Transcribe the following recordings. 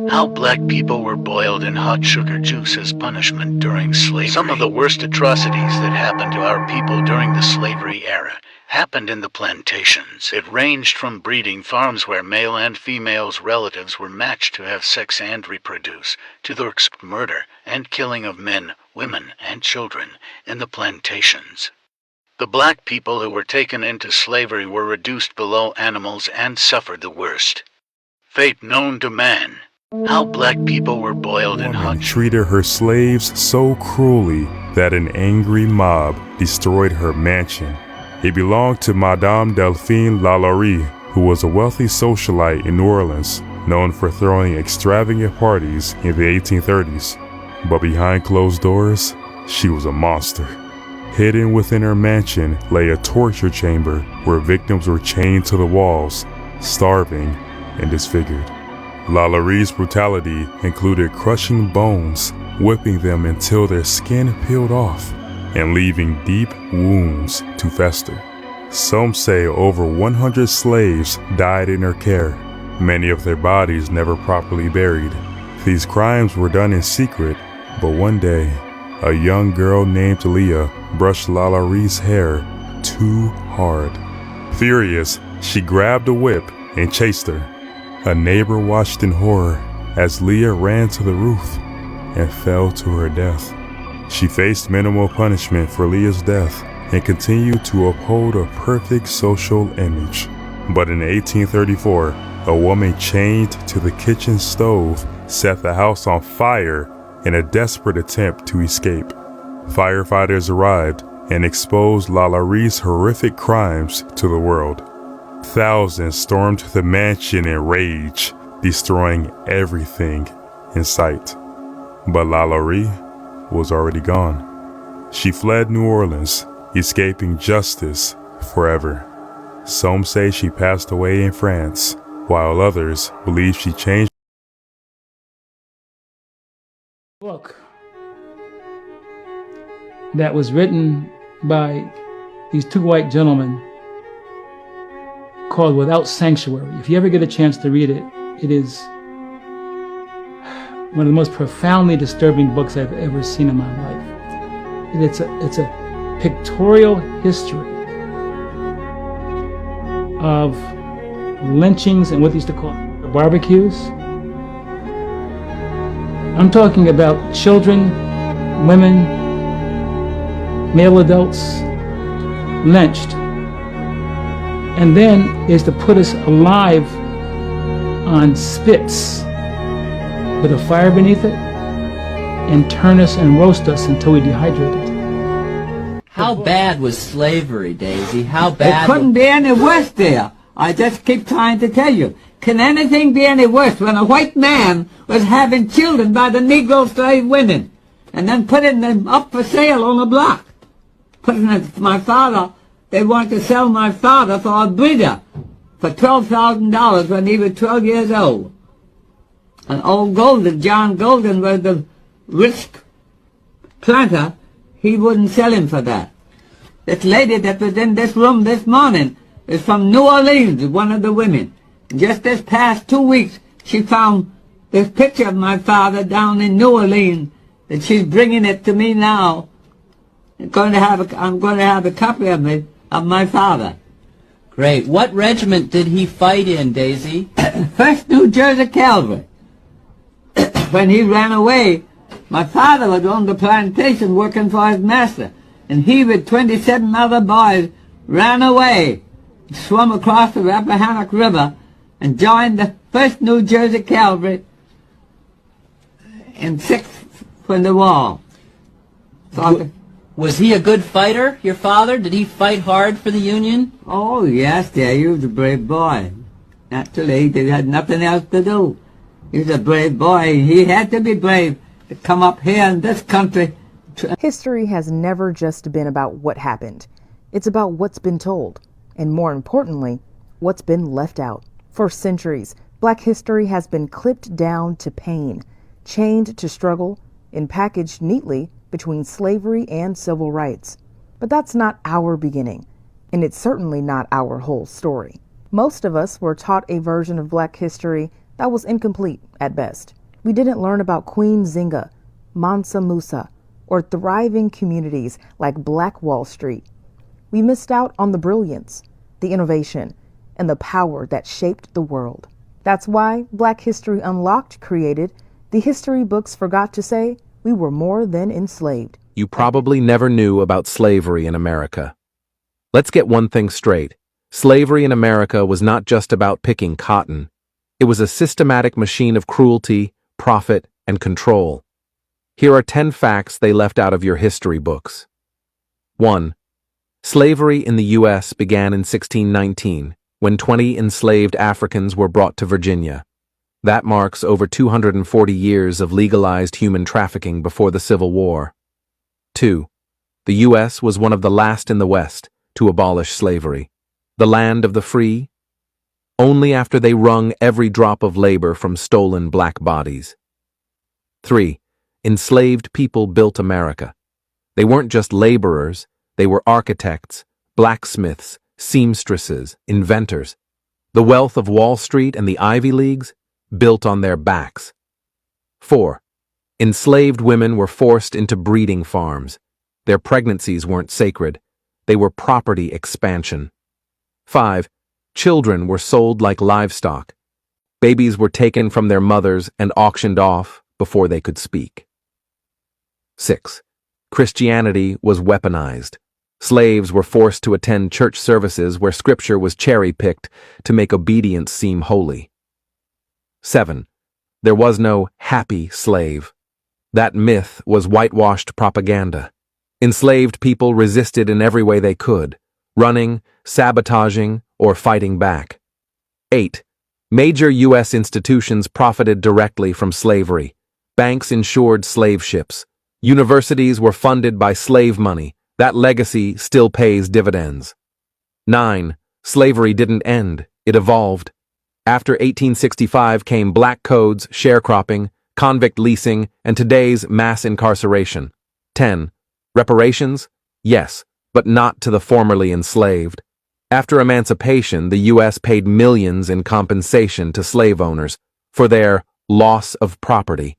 How black people were boiled in hot sugar juice as punishment during slavery. Some of the worst atrocities that happened to our people during the slavery era happened in the plantations. It ranged from breeding farms where male and female's relatives were matched to have sex and reproduce, to the murder and killing of men, women, and children in the plantations. The black people who were taken into slavery were reduced below animals and suffered the worst fate known to man. How black people were boiled in hot sugar. Treated her slaves so cruelly that an angry mob destroyed her mansion. It belonged to Madame Delphine Lalaurie, who was a wealthy socialite in New Orleans, known for throwing extravagant parties in the 1830s. But behind closed doors, she was a monster. Hidden within her mansion lay a torture chamber where victims were chained to the walls, starving and disfigured. Lalaurie's brutality included crushing bones, whipping them until their skin peeled off, and leaving deep wounds to fester. Some say over 100 slaves died in her care, many of their bodies never properly buried. These crimes were done in secret, but one day, a young girl named Leah brushed Lalaurie's hair too hard. Furious, she grabbed a whip and chased her. A neighbor watched in horror as Leah ran to the roof and fell to her death. She faced minimal punishment for Leah's death and continued to uphold a perfect social image. But in 1834, a woman chained to the kitchen stove set the house on fire in a desperate attempt to escape. Firefighters arrived and exposed Lalaurie's horrific crimes to the world. Thousands stormed the mansion in rage, destroying everything in sight. But Lalaurie was already gone. She fled New Orleans, escaping justice forever. Some say she passed away in France, while others believe she changed. Book that was written by these two white gentlemen called Without Sanctuary. If you ever get a chance to read it, it is one of the most profoundly disturbing books I've ever seen in my life. And it's a pictorial history of lynchings and what they used to call barbecues. I'm talking about children, women, male adults lynched. And then is to put us alive on spits with a fire beneath it and turn us and roast us until we dehydrated. How bad was slavery, Daisy? How bad? It couldn't be any worse there. I just keep trying to tell you. Can anything be any worse when a white man was having children by the Negro slave women and then putting them up for sale on the block? Putting my father, they wanted to sell my father for a breeder for $12,000 when he was 12 years old. And old Golden, John Golden, was the rich planter. He wouldn't sell him for that. This lady that was in this room this morning is from New Orleans, one of the women. Just this past 2 weeks, she found this picture of my father down in New Orleans, and she's bringing it to me now. I'm going to have a copy of it, of my father. Great. What regiment did he fight in, Daisy? 1st New Jersey Cavalry. When he ran away, my father was on the plantation working for his master, and he with 27 other boys ran away, swam across the Rappahannock River, and joined the 1st New Jersey Cavalry in 6th from the war. Was he a good fighter, your father? Did he fight hard for the Union? Oh, yes, dear, he was a brave boy. Naturally, he had nothing else to do. He was a brave boy. He had to be brave to come up here in this country. History has never just been about what happened. It's about what's been told, and more importantly, what's been left out. For centuries, Black history has been clipped down to pain, chained to struggle, and packaged neatly between slavery and civil rights. But that's not our beginning, and it's certainly not our whole story. Most of us were taught a version of Black history That was incomplete at best. We didn't learn about Queen Zinga, Mansa Musa, or thriving communities like Black Wall Street. We missed out on the brilliance, the innovation, and the power that shaped the world. That's why Black History Unlocked created the history books forgot to say we were more than enslaved. You probably never knew about slavery in America. Let's get one thing straight. Slavery in America was not just about picking cotton. It was a systematic machine of cruelty, profit, and control. Here are 10 facts they left out of your history books. 1. Slavery in the U.S. began in 1619, when 20 enslaved Africans were brought to Virginia. That marks over 240 years of legalized human trafficking before the Civil War. 2. The U.S. was one of the last in the West to abolish slavery. The land of the free? Only after they wrung every drop of labor from stolen black bodies. 3. Enslaved people built America. They weren't just laborers, they were architects, blacksmiths, seamstresses, inventors. The wealth of Wall Street and the Ivy Leagues built on their backs. 4. Enslaved women were forced into breeding farms. Their pregnancies weren't sacred, they were property expansion. 5. Children were sold like livestock. Babies were taken from their mothers and auctioned off before they could speak. 6. Christianity was weaponized. Slaves were forced to attend church services where scripture was cherry-picked to make obedience seem holy. 7. There was no happy slave. That myth was whitewashed propaganda. Enslaved people resisted in every way they could, running, sabotaging, or fighting back. 8. Major U.S. institutions profited directly from slavery. Banks insured slave ships. Universities were funded by slave money. That legacy still pays dividends. 9. Slavery didn't end, it evolved. After 1865 came black codes, sharecropping, convict leasing, and today's mass incarceration. 10. Reparations? Yes, but not to the formerly enslaved. After emancipation, the U.S. paid millions in compensation to slave owners for their loss of property.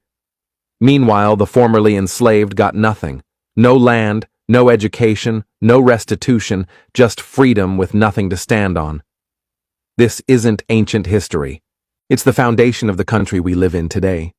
Meanwhile, the formerly enslaved got nothing. No land, no education, no restitution, just freedom with nothing to stand on. This isn't ancient history. It's the foundation of the country we live in today.